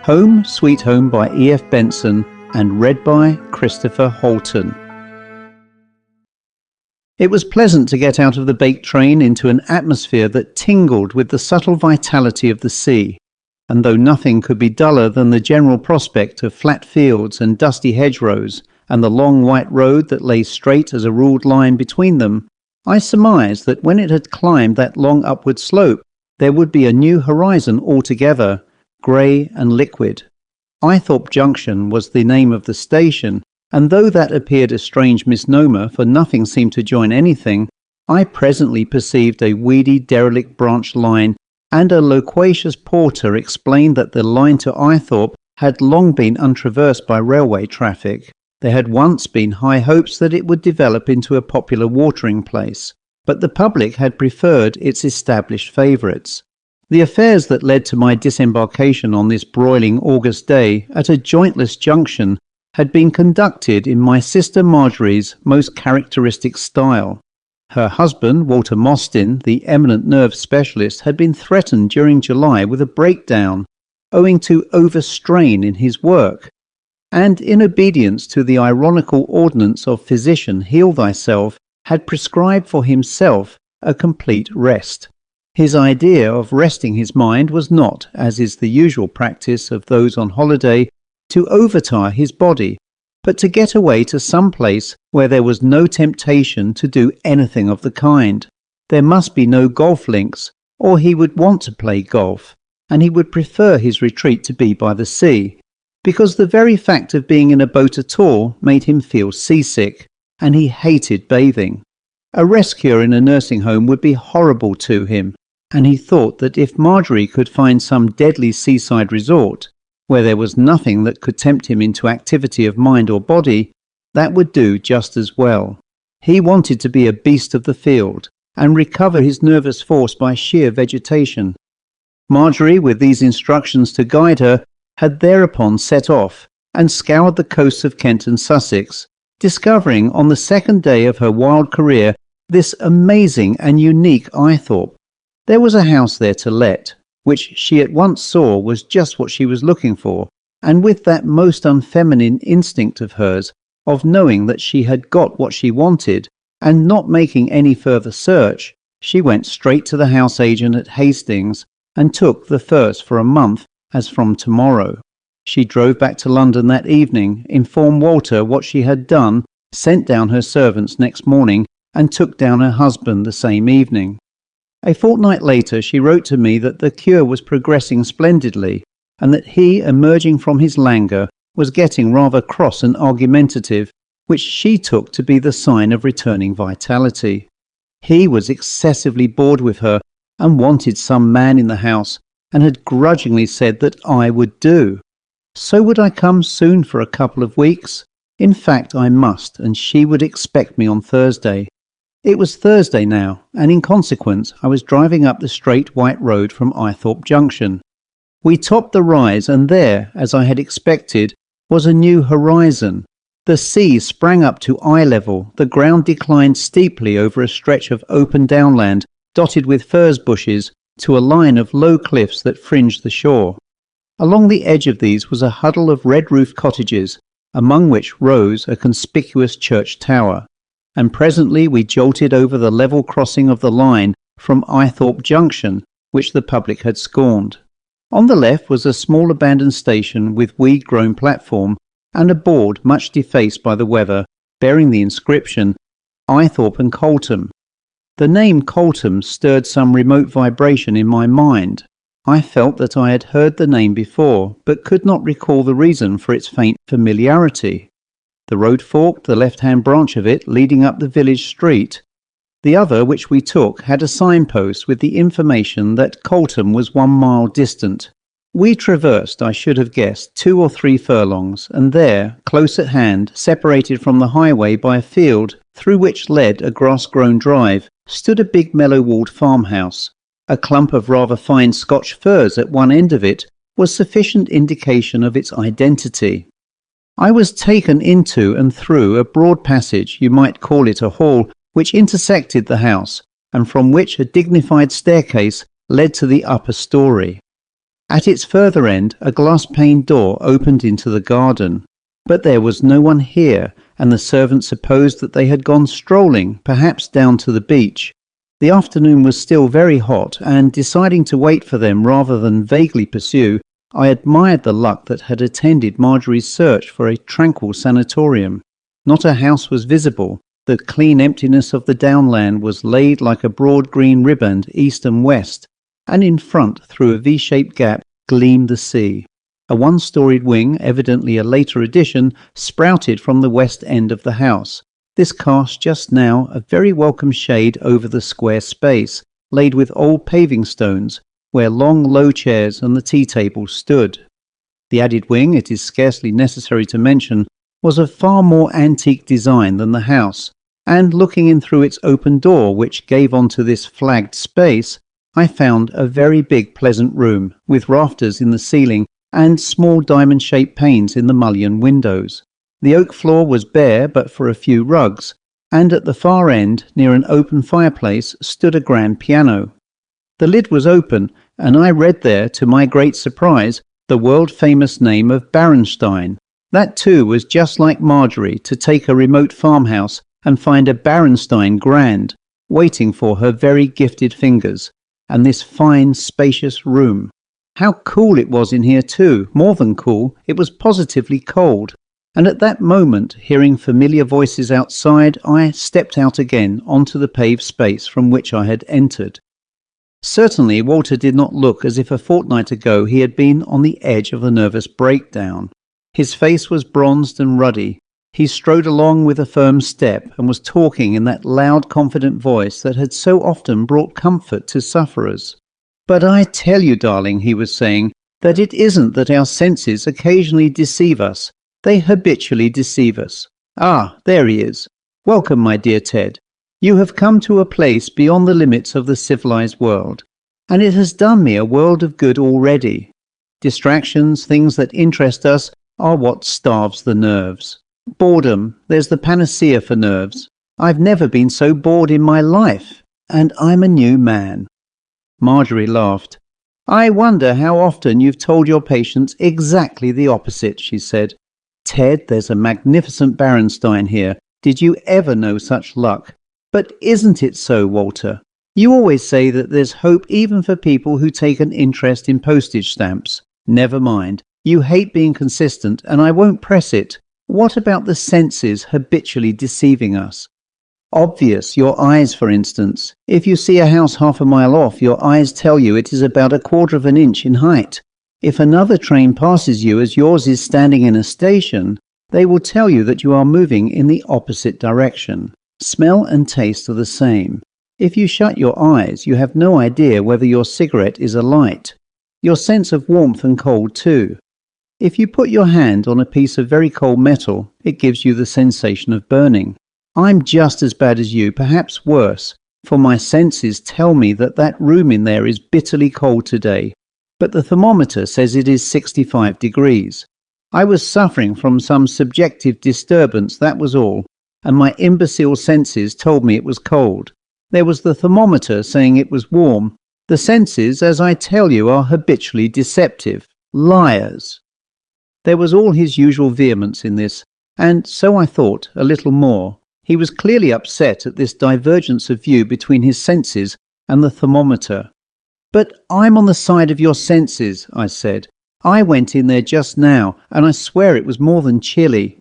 Home Sweet Home by E.F.Benson and read by Christopher Halton. It was pleasant to get out of the baked train into an atmosphere that tingled with the subtle vitality of the sea, and though nothing could be duller than the general prospect of flat fields and dusty hedgerows, and the long white road that lay straight as a ruled line between them, I surmised that when it had climbed that long upward slope, there would be a new horizon altogether, grey and liquid. Eythorpe Junction was the name of the station, and though that appeared a strange misnomer, for nothing seemed to join anything, I presently perceived a weedy derelict branch line, and a loquacious porter explained that the line to Eythorpe had long been untraversed by railway traffic. There had once been high hopes that it would develop into a popular watering place, but the public had preferred its established favourites. The affairs that led to my disembarkation on this broiling August day at a jointless junction had been conducted in my sister Marjorie's most characteristic style. Her husband, Walter Mostyn, the eminent nerve specialist, had been threatened during July with a breakdown, owing to overstrain in his work, and in obedience to the ironical ordinance of physician heal thyself, had prescribed for himself a complete rest. His idea of resting his mind was not, as is the usual practice of those on holiday, to overtire his body, but to get away to some place where there was no temptation to do anything of the kind. There must be no golf links, or he would want to play golf, and he would prefer his retreat to be by the sea, because the very fact of being in a boat at all made him feel seasick, and he hated bathing. A rest cure in a nursing home would be horrible to him, and he thought that if Marjorie could find some deadly seaside resort, where there was nothing that could tempt him into activity of mind or body, that would do just as well. He wanted to be a beast of the field, and recover his nervous force by sheer vegetation. Marjorie, with these instructions to guide her, had thereupon set off, and scoured the coasts of Kent and Sussex, discovering on the second day of her wild career this amazing and unique Eythorpe. There was a house there to let, which she at once saw was just what she was looking for, and with that most unfeminine instinct of hers, of knowing that she had got what she wanted, and not making any further search, she went straight to the house agent at Hastings, and took the first for a month, as from tomorrow. She drove back to London that evening, informed Walter what she had done, sent down her servants next morning, and took down her husband the same evening. A fortnight later she wrote to me that the cure was progressing splendidly, and that he, emerging from his languor, was getting rather cross and argumentative, which she took to be the sign of returning vitality. He was excessively bored with her, and wanted some man in the house, and had grudgingly said that I would do. So would I come soon for a couple of weeks? In fact, I must, and she would expect me on Thursday. It was Thursday now, and in consequence I was driving up the straight white road from Eythorpe Junction. We topped the rise, and there, as I had expected, was a new horizon. The sea sprang up to eye level, the ground declined steeply over a stretch of open downland, dotted with furze bushes, to a line of low cliffs that fringed the shore. Along the edge of these was a huddle of red-roofed cottages, among which rose a conspicuous church tower, and presently we jolted over the level crossing of the line from Eythorpe Junction, which the public had scorned. On the left was a small abandoned station with weed-grown platform, and a board much defaced by the weather, bearing the inscription, Eythorpe and Coltham. The name Coltham stirred some remote vibration in my mind. I felt that I had heard the name before, but could not recall the reason for its faint familiarity. The road forked the left-hand branch of it, leading up the village street. The other, which we took, had a signpost with the information that Coltham was 1 mile distant. We traversed, I should have guessed, 2 or 3 furlongs, and there, close at hand, separated from the highway by a field through which led a grass-grown drive, stood a big mellow-walled farmhouse. A clump of rather fine Scotch firs at one end of it was sufficient indication of its identity. I was taken into and through a broad passage, you might call it a hall, which intersected the house, and from which a dignified staircase led to the upper story. At its further end, a glass-paned door opened into the garden. But there was no one here, and the servant supposed that they had gone strolling, perhaps down to the beach. The afternoon was still very hot, and deciding to wait for them rather than vaguely pursue, I admired the luck that had attended Marjorie's search for a tranquil sanatorium. Not a house was visible. The clean emptiness of the downland was laid like a broad green riband east and west, and in front, through a V-shaped gap, gleamed the sea. A one-storied wing, evidently a later addition, sprouted from the west end of the house. This cast just now a very welcome shade over the square space, laid with old paving stones, where long low chairs and the tea-table stood. The added wing, it is scarcely necessary to mention, was of far more antique design than the house, and looking in through its open door, which gave onto this flagged space, I found a very big pleasant room, with rafters in the ceiling and small diamond-shaped panes in the mullioned windows. The oak floor was bare but for a few rugs, and at the far end, near an open fireplace, stood a grand piano. The lid was open, and I read there, to my great surprise, the world-famous name of Berenstain. That too was just like Marjorie, to take a remote farmhouse and find a Berenstain Grand, waiting for her very gifted fingers, and this fine, spacious room. How cool it was in here too, more than cool, it was positively cold. And at that moment, hearing familiar voices outside, I stepped out again onto the paved space from which I had entered. Certainly Walter did not look as if a fortnight ago he had been on the edge of a nervous breakdown. His face was bronzed and ruddy. He strode along with a firm step and was talking in that loud, confident voice that had so often brought comfort to sufferers. "But I tell you, darling," he was saying, "that it isn't that our senses occasionally deceive us. They habitually deceive us. Ah, there he is. Welcome, my dear Ted. You have come to a place beyond the limits of the civilized world, and it has done me a world of good already. Distractions, things that interest us, are what starves the nerves. Boredom, there's the panacea for nerves. I've never been so bored in my life, and I'm a new man." Marjorie laughed. "I wonder how often you've told your patients exactly the opposite," she said. "Ted, there's a magnificent Berenstain here. Did you ever know such luck? But isn't it so, Walter? You always say that there's hope even for people who take an interest in postage stamps. Never mind. You hate being consistent, and I won't press it. What about the senses habitually deceiving us? Obvious, your eyes, for instance. If you see a house half a mile off, your eyes tell you it is about 1/4 of an inch in height. If another train passes you as yours is standing in a station, they will tell you that you are moving in the opposite direction. Smell and taste are the same. If you shut your eyes, you have no idea whether your cigarette is alight. Your sense of warmth and cold too. If you put your hand on a piece of very cold metal, it gives you the sensation of burning. I'm just as bad as you, perhaps worse, for my senses tell me that that room in there is bitterly cold today, but the thermometer says it is 65 degrees. I was suffering from some subjective disturbance, that was all, and my imbecile senses told me it was cold. There was the thermometer saying it was warm. The senses, as I tell you, are habitually deceptive. Liars. There was all his usual vehemence in this, and so I thought, a little more. He was clearly upset at this divergence of view between his senses and the thermometer. "But I'm on the side of your senses," I said. "I went in there just now, and I swear it was more than chilly."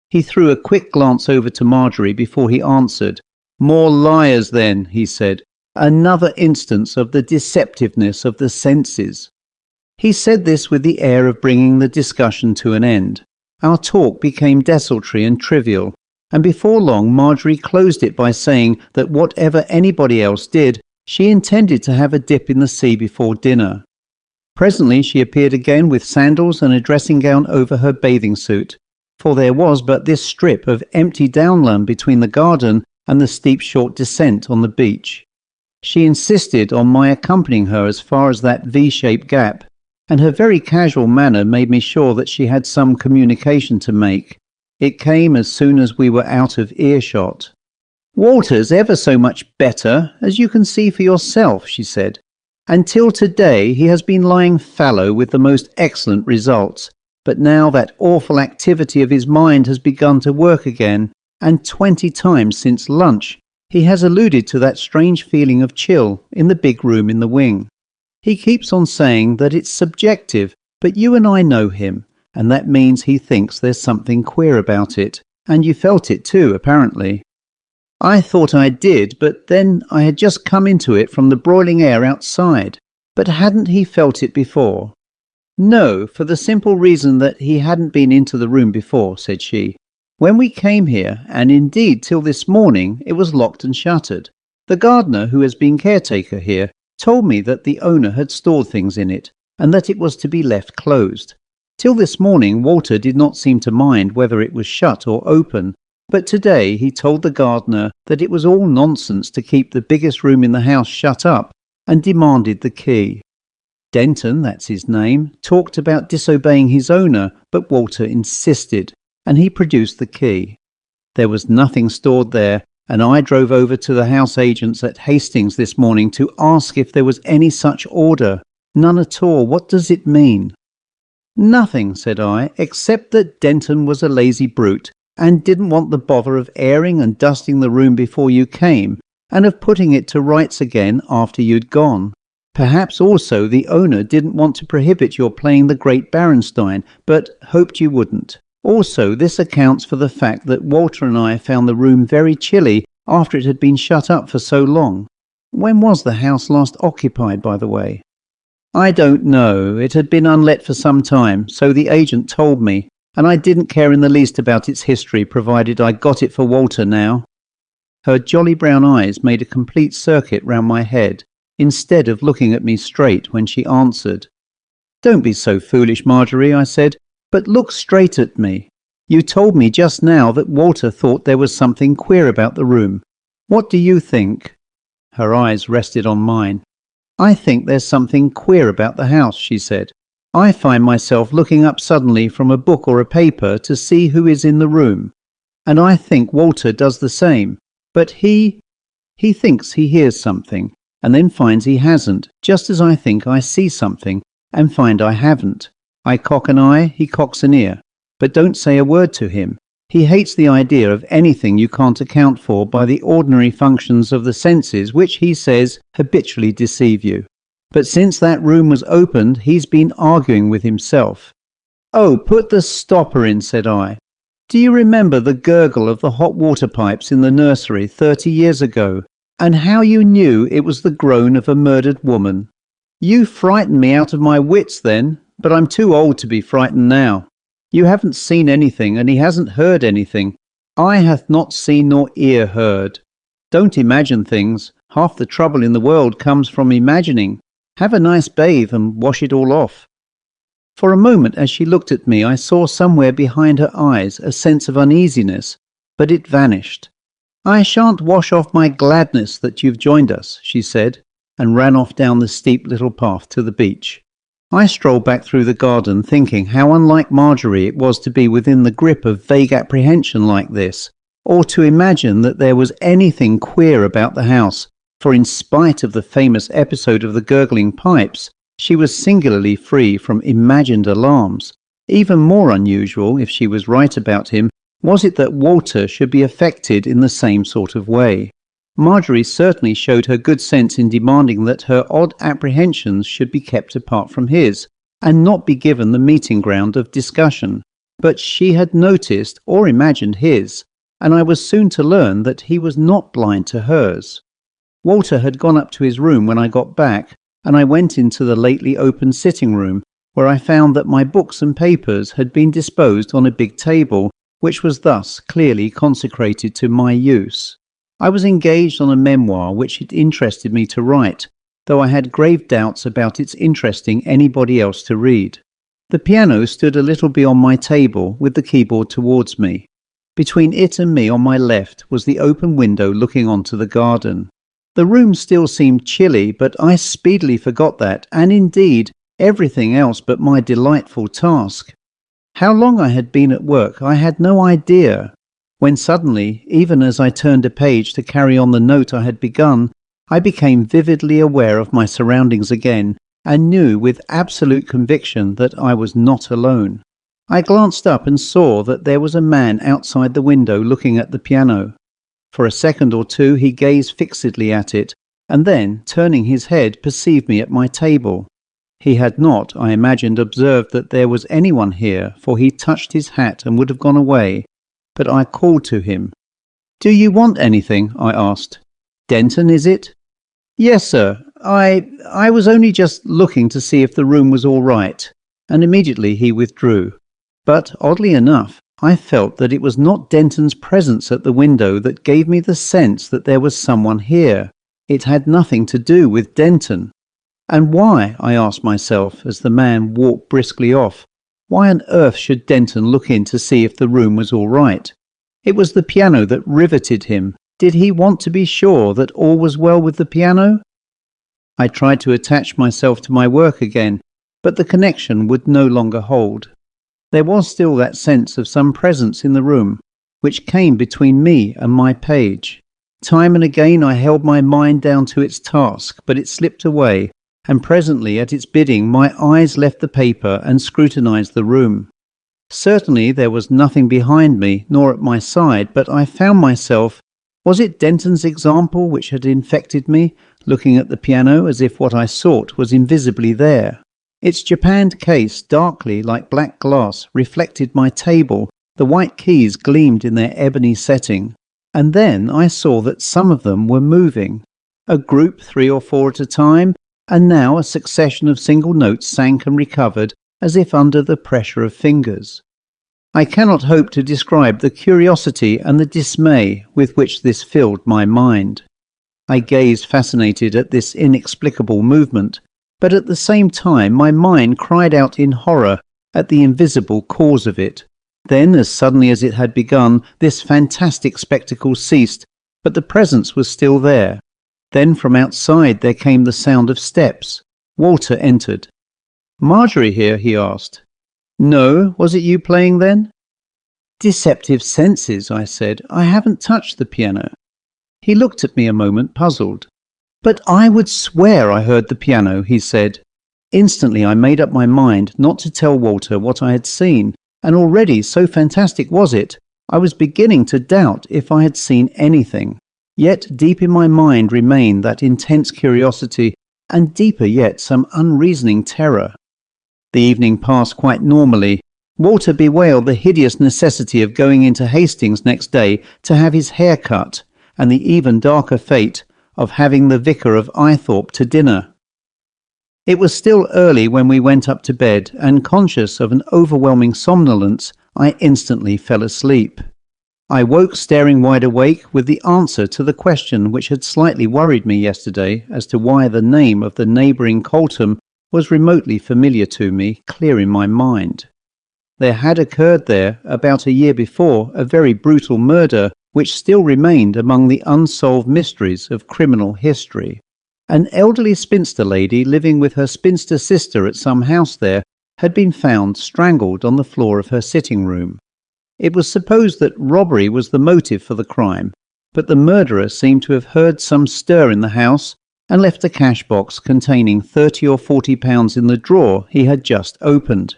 He threw a quick glance over to Marjorie before he answered. "More liars then," he said. "Another instance of the deceptiveness of the senses." He said this with the air of bringing the discussion to an end. Our talk became desultory and trivial, and before long Marjorie closed it by saying that whatever anybody else did, she intended to have a dip in the sea before dinner. Presently she appeared again with sandals and a dressing gown over her bathing suit, for there was but this strip of empty downland between the garden and the steep short descent on the beach. She insisted on my accompanying her as far as that V-shaped gap, and her very casual manner made me sure that she had some communication to make. It came as soon as we were out of earshot. "Walter's ever so much better, as you can see for yourself," she said. Until today he has been lying fallow with the most excellent results, but now that awful activity of his mind has begun to work again, and 20 times since lunch he has alluded to that strange feeling of chill in the big room in the wing. He keeps on saying that it's subjective, but you and I know him, and that means he thinks there's something queer about it, and you felt it too, apparently. I thought I did, but then I had just come into it from the broiling air outside. But hadn't he felt it before? No, for the simple reason that he hadn't been into the room before, said she. When we came here, and indeed till this morning, it was locked and shuttered. The gardener, who has been caretaker here, told me that the owner had stored things in it, and that it was to be left closed. Till this morning Walter did not seem to mind whether it was shut or open, but today he told the gardener that it was all nonsense to keep the biggest room in the house shut up, and demanded the key. Denton, that's his name, talked about disobeying his owner, but Walter insisted, and he produced the key. There was nothing stored there, and I drove over to the house agents at Hastings this morning to ask if there was any such order. None at all. What does it mean? Nothing, said I, except that Denton was a lazy brute, and didn't want the bother of airing and dusting the room before you came, and of putting it to rights again after you'd gone. Perhaps also the owner didn't want to prohibit your playing the Great Berenstain, but hoped you wouldn't. Also, this accounts for the fact that Walter and I found the room very chilly after it had been shut up for so long. When was the house last occupied, by the way? I don't know. It had been unlet for some time, so the agent told me, and I didn't care in the least about its history, provided I got it for Walter now. Her jolly brown eyes made a complete circuit round my head, instead of looking at me straight when she answered. Don't be so foolish, Marjorie, I said, but look straight at me. You told me just now that Walter thought there was something queer about the room. What do you think? Her eyes rested on mine. I think there's something queer about the house, she said. I find myself looking up suddenly from a book or a paper to see who is in the room, and I think Walter does the same, but he thinks he hears something, and then finds he hasn't, just as I think I see something, and find I haven't. I cock an eye, he cocks an ear, but don't say a word to him. He hates the idea of anything you can't account for by the ordinary functions of the senses, which he says habitually deceive you. But since that room was opened, he's been arguing with himself. Oh, put the stopper in, said I. Do you remember the gurgle of the hot water pipes in the nursery 30 years ago, and how you knew it was the groan of a murdered woman? You frightened me out of my wits then, but I'm too old to be frightened now. You haven't seen anything, and he hasn't heard anything. Eye hath not seen nor ear heard. Don't imagine things. Half the trouble in the world comes from imagining. Have a nice bathe and wash it all off. For a moment as she looked at me, I saw somewhere behind her eyes a sense of uneasiness, but it vanished. I shan't wash off my gladness that you've joined us, she said, and ran off down the steep little path to the beach. I strolled back through the garden thinking how unlike Marjorie it was to be within the grip of vague apprehension like this, or to imagine that there was anything queer about the house, for in spite of the famous episode of the gurgling pipes, she was singularly free from imagined alarms. Even more unusual, if she was right about him, was it that Walter should be affected in the same sort of way. Marjorie certainly showed her good sense in demanding that her odd apprehensions should be kept apart from his, and not be given the meeting ground of discussion. But she had noticed or imagined his, and I was soon to learn that he was not blind to hers. Walter had gone up to his room when I got back, and I went into the lately opened sitting room, where I found that my books and papers had been disposed on a big table, which was thus clearly consecrated to my use. I was engaged on a memoir which it interested me to write, though I had grave doubts about its interesting anybody else to read. The piano stood a little beyond my table, with the keyboard towards me. Between it and me on my left was the open window looking onto the garden. The room still seemed chilly, but I speedily forgot that, and indeed everything else but my delightful task. How long I had been at work I had no idea, when suddenly, even as I turned a page to carry on the note I had begun, I became vividly aware of my surroundings again and knew with absolute conviction that I was not alone. I glanced up and saw that there was a man outside the window looking at the piano. For a second or two he gazed fixedly at it, and then, turning his head, perceived me at my table. He had not, I imagined, observed that there was anyone here, for he touched his hat and would have gone away, but I called to him. "Do you want anything?" I asked. "Denton, is it?" "Yes, sir. I was only just looking to see if the room was all right," and immediately he withdrew. But, oddly enough, I felt that it was not Denton's presence at the window that gave me the sense that there was someone here. It had nothing to do with Denton. And why, I asked myself as the man walked briskly off, why on earth should Denton look in to see if the room was all right? It was the piano that riveted him. Did he want to be sure that all was well with the piano? I tried to attach myself to my work again, but the connection would no longer hold. There was still that sense of some presence in the room, which came between me and my page. Time and again I held my mind down to its task, but it slipped away, and presently at its bidding my eyes left the paper and scrutinized the room. Certainly there was nothing behind me, nor at my side, but I found myself, was it Denton's example which had infected me, looking at the piano as if what I sought was invisibly there. Its japanned case, darkly like black glass, reflected my table, the white keys gleamed in their ebony setting, and then I saw that some of them were moving, a group 3 or 4 at a time, and now a succession of single notes sank and recovered as if under the pressure of fingers. I cannot hope to describe the curiosity and the dismay with which this filled my mind. I gazed fascinated at this inexplicable movement, but at the same time my mind cried out in horror at the invisible cause of it. Then, as suddenly as it had begun, this fantastic spectacle ceased, but the presence was still there. Then from outside there came the sound of steps. Walter entered. "Marjorie here?" he asked. "No, was it you playing then?" "Deceptive senses," I said. "I haven't touched the piano." He looked at me a moment, puzzled. "But I would swear I heard the piano," he said. Instantly I made up my mind not to tell Walter what I had seen, and already, so fantastic was it, I was beginning to doubt if I had seen anything. Yet deep in my mind remained that intense curiosity, and deeper yet some unreasoning terror. The evening passed quite normally. Walter bewailed the hideous necessity of going into Hastings next day to have his hair cut, and the even darker fate of having the vicar of Eythorpe to dinner. It was still early when we went up to bed, and conscious of an overwhelming somnolence, I instantly fell asleep. I woke staring wide awake with the answer to the question which had slightly worried me yesterday as to why the name of the neighbouring Coltham was remotely familiar to me, clear in my mind. There had occurred there, about a year before, a very brutal murder which still remained among the unsolved mysteries of criminal history. An elderly spinster lady living with her spinster sister at some house there had been found strangled on the floor of her sitting room. It was supposed that robbery was the motive for the crime, but the murderer seemed to have heard some stir in the house and left a cash box containing £30 or £40 in the drawer he had just opened.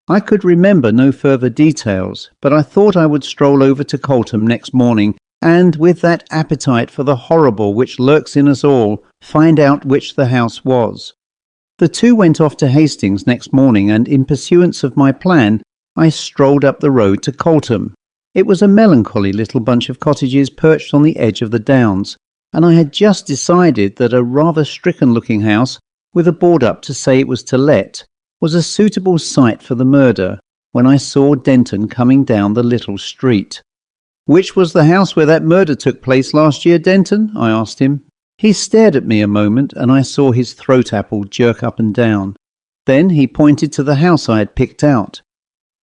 I could remember no further details, but I thought I would stroll over to Coltham next morning and, with that appetite for the horrible which lurks in us all, find out which the house was. The two went off to Hastings next morning, and in pursuance of my plan, I strolled up the road to Coltham. It was a melancholy little bunch of cottages perched on the edge of the downs, and I had just decided that a rather stricken-looking house, with a board up to say it was to let, was a suitable site for the murder, when I saw Denton coming down the little street. "Which was the house where that murder took place last year, Denton?" I asked him. He stared at me a moment, and I saw his throat apple jerk up and down. Then he pointed to the house I had picked out.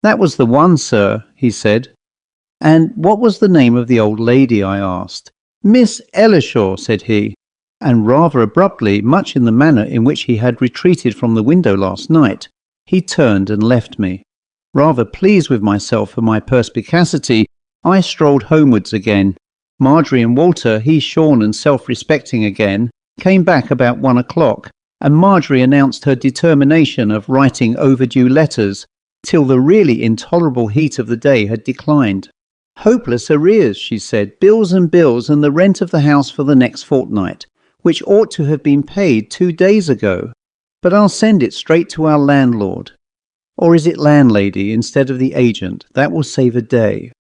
"That was the one, sir," he said. "And what was the name of the old lady?" I asked. "Miss Ellershaw," said he, and rather abruptly, much in the manner in which he had retreated from the window last night, he turned and left me. Rather pleased with myself for my perspicacity, I strolled homewards again. Marjorie and Walter, he shorn and self-respecting again, came back about 1 o'clock, and Marjorie announced her determination of writing overdue letters till the really intolerable heat of the day had declined. "Hopeless arrears," she said, "bills and bills, and the rent of the house for the next fortnight, which ought to have been paid 2 days ago. But I'll send it straight to our landlord. Or is it landlady instead of the agent? That will save a day."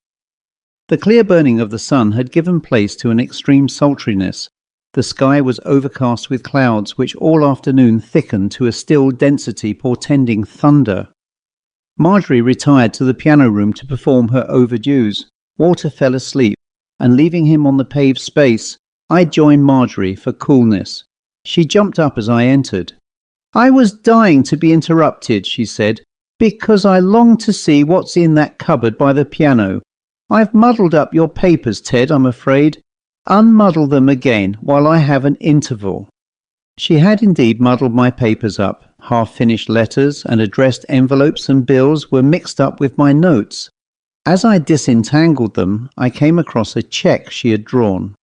The clear burning of the sun had given place to an extreme sultriness. The sky was overcast with clouds which all afternoon thickened to a still density portending thunder. Marjorie retired to the piano room to perform her overdues. Walter fell asleep, and leaving him on the paved space, I joined Marjorie for coolness. She jumped up as I entered. "I was dying to be interrupted," she said, "because I long to see what's in that cupboard by the piano. I've muddled up your papers, Ted, I'm afraid. Unmuddle them again while I have an interval." She had indeed muddled my papers up. Half-finished letters and addressed envelopes and bills were mixed up with my notes. As I disentangled them, I came across a cheque she had drawn.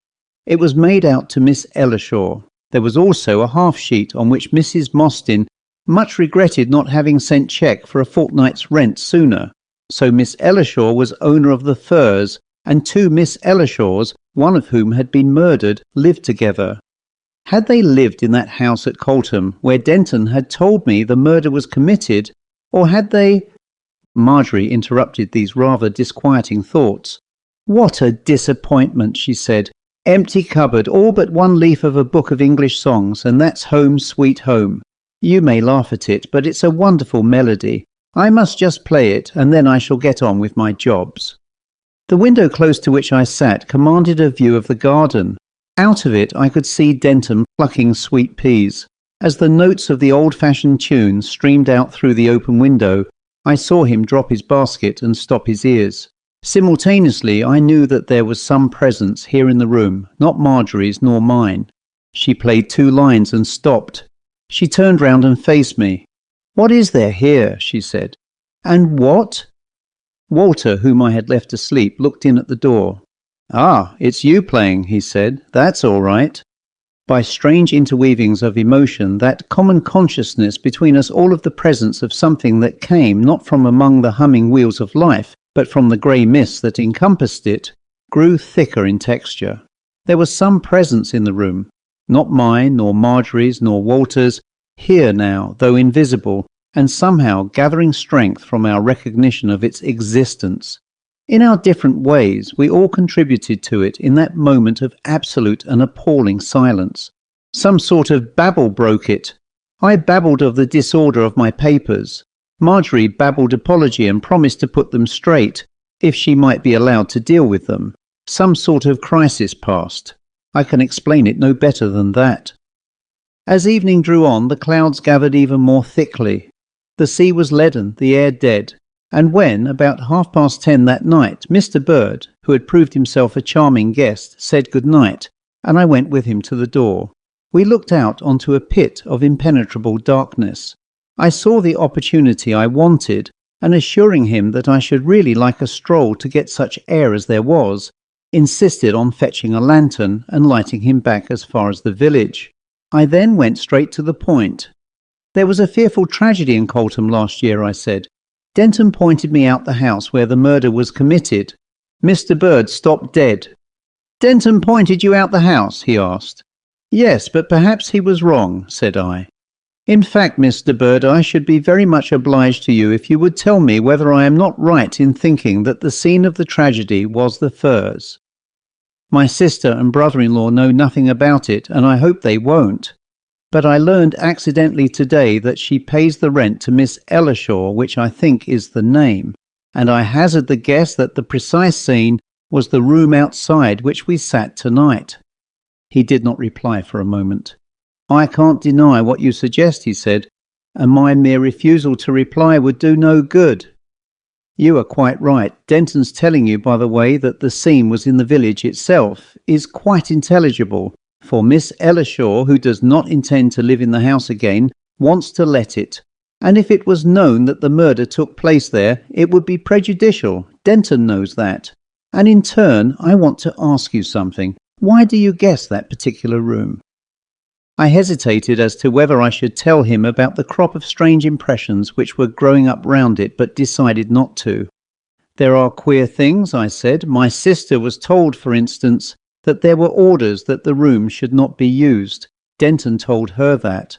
It was made out to Miss Ellershaw. There was also a half-sheet on which Mrs. Mostyn much regretted not having sent cheque for a fortnight's rent sooner. So Miss Ellershaw was owner of the Firs, and 2 Miss Ellershaws, one of whom had been murdered, lived together. Had they lived in that house at Coltham, where Denton had told me the murder was committed, or had they— Marjorie interrupted these rather disquieting thoughts. "What a disappointment," she said. "Empty cupboard, all but one leaf of a book of English songs, and that's Home Sweet Home. You may laugh at it, but it's a wonderful melody. I must just play it, and then I shall get on with my jobs." The window close to which I sat commanded a view of the garden. Out of it I could see Denton plucking sweet peas. As the notes of the old-fashioned tune streamed out through the open window, I saw him drop his basket and stop his ears. Simultaneously I knew that there was some presence here in the room, not Marjorie's nor mine. She played 2 lines and stopped. She turned round and faced me. "What is there here?" she said. "And what?" Walter, whom I had left asleep, looked in at the door. "Ah, it's you playing," he said. "That's all right." By strange interweavings of emotion, that common consciousness between us all of the presence of something that came not from among the humming wheels of life, but from the grey mist that encompassed it, grew thicker in texture. There was some presence in the room, not mine, nor Marjorie's, nor Walter's, here now, though invisible, and somehow gathering strength from our recognition of its existence. In our different ways, we all contributed to it in that moment of absolute and appalling silence. Some sort of babble broke it. I babbled of the disorder of my papers. Marjorie babbled apology and promised to put them straight, if she might be allowed to deal with them. Some sort of crisis passed. I can explain it no better than that. As evening drew on, the clouds gathered even more thickly. The sea was leaden, the air dead. And when, about 10:30 that night, Mr. Bird, who had proved himself a charming guest, said good night, and I went with him to the door, we looked out onto a pit of impenetrable darkness. I saw the opportunity I wanted, and assuring him that I should really like a stroll to get such air as there was, insisted on fetching a lantern and lighting him back as far as the village. I then went straight to the point. "There was a fearful tragedy in Coltham last year," I said. Denton pointed me out the house where the murder was committed. Mr. Bird stopped dead. "Denton pointed you out the house?" he asked. "Yes, but perhaps he was wrong," said I. "In fact, Mr. Bird, I should be very much obliged to you if you would tell me whether I am not right in thinking that the scene of the tragedy was the Firs. My sister and brother-in-law know nothing about it, and I hope they won't. But I learned accidentally today that she pays the rent to Miss Ellershaw, which I think is the name, and I hazard the guess that the precise scene was the room outside which we sat tonight." He did not reply for a moment. "I can't deny what you suggest," he said, "and my mere refusal to reply would do no good. You are quite right. Denton's telling you, by the way, that the scene was in the village itself is quite intelligible. For Miss Ellershaw, who does not intend to live in the house again, wants to let it. And if it was known that the murder took place there, it would be prejudicial. Denton knows that. And in turn, I want to ask you something. Why do you guess that particular room?" I hesitated as to whether I should tell him about the crop of strange impressions which were growing up round it, but decided not to. "There are queer things," I said. "My sister was told, for instance, that there were orders that the room should not be used. Denton told her that."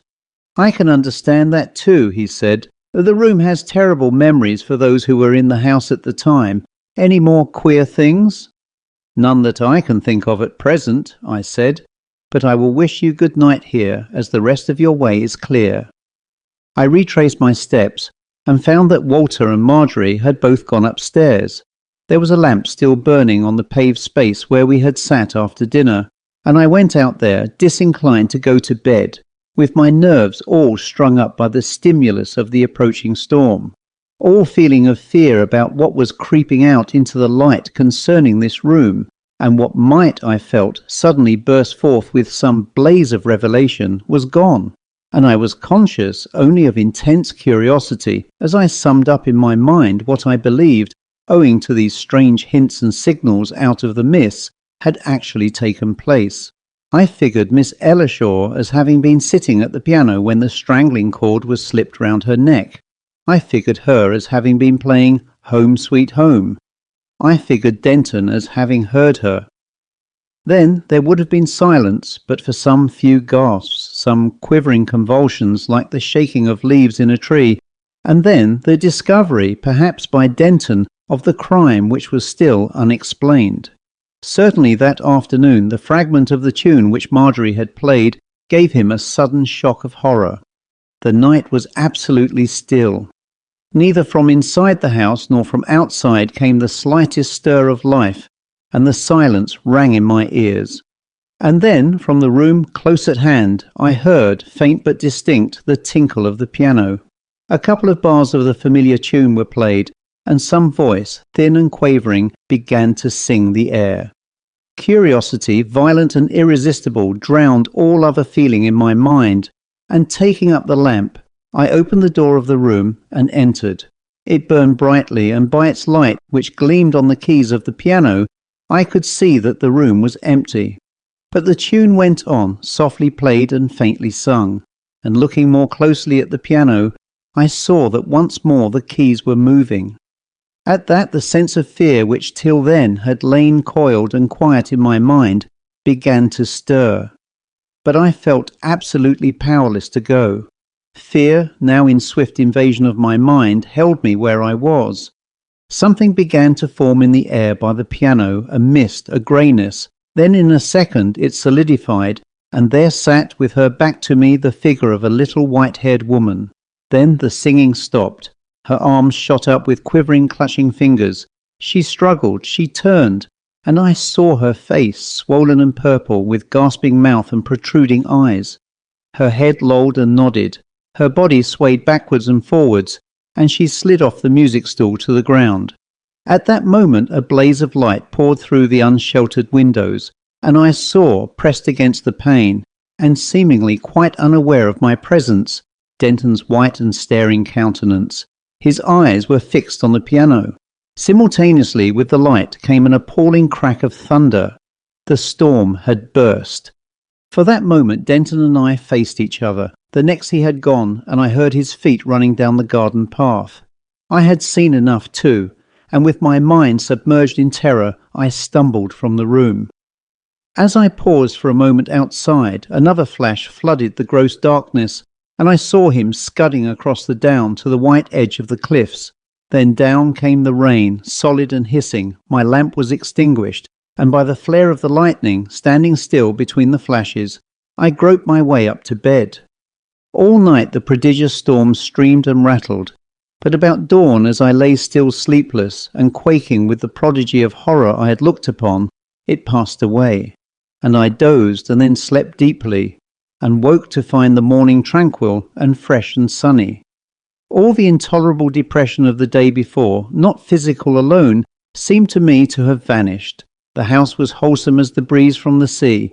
"I can understand that too," he said. "The room has terrible memories for those who were in the house at the time. Any more queer things?" "None that I can think of at present," I said, "but I will wish you good night here, as the rest of your way is clear." I retraced my steps and found that Walter and Marjorie had both gone upstairs. There was a lamp still burning on the paved space where we had sat after dinner, and I went out there, disinclined to go to bed, with my nerves all strung up by the stimulus of the approaching storm, all feeling of fear about what was creeping out into the light concerning this room, and what might, I felt, suddenly burst forth with some blaze of revelation, was gone, and I was conscious only of intense curiosity as I summed up in my mind what I believed, owing to these strange hints and signals out of the mists, had actually taken place. I figured Miss Ellershaw as having been sitting at the piano when the strangling cord was slipped round her neck. I figured her as having been playing Home Sweet Home. I figured Denton as having heard her. Then there would have been silence, but for some few gasps, some quivering convulsions like the shaking of leaves in a tree, and then the discovery, perhaps by Denton, of the crime which was still unexplained. Certainly that afternoon the fragment of the tune which Marjorie had played gave him a sudden shock of horror. The night was absolutely still. Neither from inside the house nor from outside came the slightest stir of life, and the silence rang in my ears. And then, from the room close at hand, I heard, faint but distinct, the tinkle of the piano. A couple of bars of the familiar tune were played, and some voice, thin and quavering, began to sing the air. Curiosity, violent and irresistible, drowned all other feeling in my mind, and taking up the lamp, I opened the door of the room and entered. It burned brightly, and by its light, which gleamed on the keys of the piano, I could see that the room was empty. But the tune went on, softly played and faintly sung, and looking more closely at the piano, I saw that once more the keys were moving. At that the sense of fear which till then had lain coiled and quiet in my mind began to stir. But I felt absolutely powerless to go. Fear, now in swift invasion of my mind, held me where I was. Something began to form in the air by the piano, a mist, a greyness. Then in a second it solidified, and there sat with her back to me the figure of a little white-haired woman. Then the singing stopped. Her arms shot up with quivering, clutching fingers. She struggled, she turned, and I saw her face, swollen and purple, with gasping mouth and protruding eyes. Her head lolled and nodded. Her body swayed backwards and forwards, and she slid off the music stool to the ground. At that moment a blaze of light poured through the unsheltered windows, and I saw, pressed against the pane, and seemingly quite unaware of my presence, Denton's white and staring countenance. His eyes were fixed on the piano. Simultaneously with the light came an appalling crack of thunder. The storm had burst. For that moment Denton and I faced each other. The next he had gone, and I heard his feet running down the garden path. I had seen enough too, and with my mind submerged in terror, I stumbled from the room. As I paused for a moment outside, another flash flooded the gross darkness, and I saw him scudding across the down to the white edge of the cliffs. Then down came the rain, solid and hissing. My lamp was extinguished, and by the flare of the lightning, standing still between the flashes, I groped my way up to bed. All night the prodigious storm streamed and rattled, but about dawn, as I lay still sleepless and quaking with the prodigy of horror I had looked upon, it passed away, and I dozed and then slept deeply, and woke to find the morning tranquil and fresh and sunny. All the intolerable depression of the day before, not physical alone, seemed to me to have vanished. The house was wholesome as the breeze from the sea,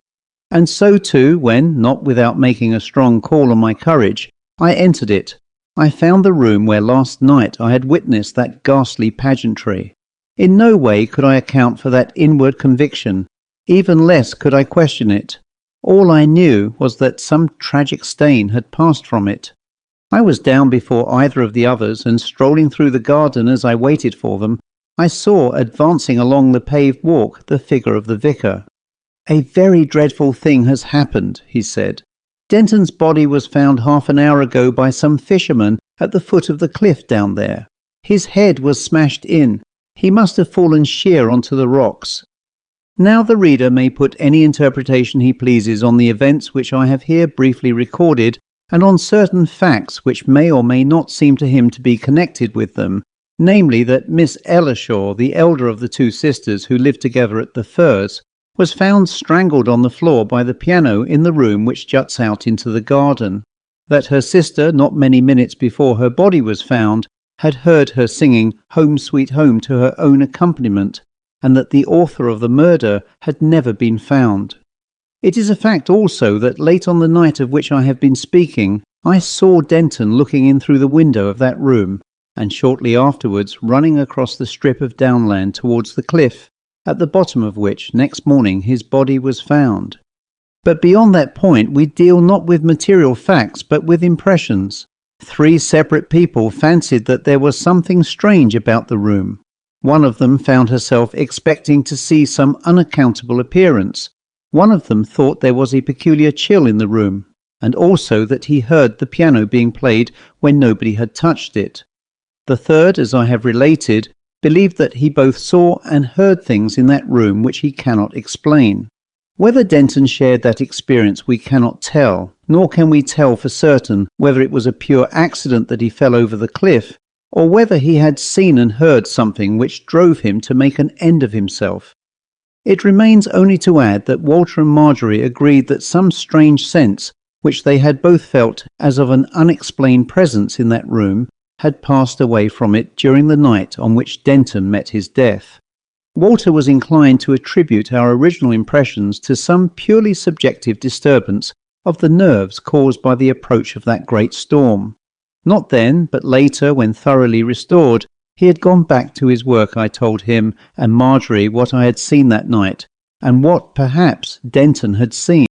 and so too when, not without making a strong call on my courage, I entered it. I found the room where last night I had witnessed that ghastly pageantry. In no way could I account for that inward conviction, even less could I question it. All I knew was that some tragic stain had passed from it. I was down before either of the others, and strolling through the garden as I waited for them, I saw advancing along the paved walk the figure of the vicar. "A very dreadful thing has happened," he said. "Denton's body was found half an hour ago by some fishermen at the foot of the cliff down there. His head was smashed in. He must have fallen sheer onto the rocks." Now the reader may put any interpretation he pleases on the events which I have here briefly recorded, and on certain facts which may or may not seem to him to be connected with them, namely that Miss Ellershaw, the elder of the two sisters who lived together at the Firs, was found strangled on the floor by the piano in the room which juts out into the garden, that her sister, not many minutes before her body was found, had heard her singing Home Sweet Home to her own accompaniment, and that the author of the murder had never been found. It is a fact also that late on the night of which I have been speaking, I saw Denton looking in through the window of that room, and shortly afterwards running across the strip of downland towards the cliff, at the bottom of which next morning his body was found. But beyond that point we deal not with material facts but with impressions. 3 separate people fancied that there was something strange about the room. One of them found herself expecting to see some unaccountable appearance. One of them thought there was a peculiar chill in the room, and also that he heard the piano being played when nobody had touched it. The third, as I have related, believed that he both saw and heard things in that room which he cannot explain. Whether Denton shared that experience we cannot tell, nor can we tell for certain whether it was a pure accident that he fell over the cliff, or whether he had seen and heard something which drove him to make an end of himself. It remains only to add that Walter and Marjorie agreed that some strange sense, which they had both felt as of an unexplained presence in that room, had passed away from it during the night on which Denton met his death. Walter was inclined to attribute our original impressions to some purely subjective disturbance of the nerves caused by the approach of that great storm. Not then, but later, when thoroughly restored, he had gone back to his work. I told him and Marjorie what I had seen that night, and what, perhaps, Denton had seen.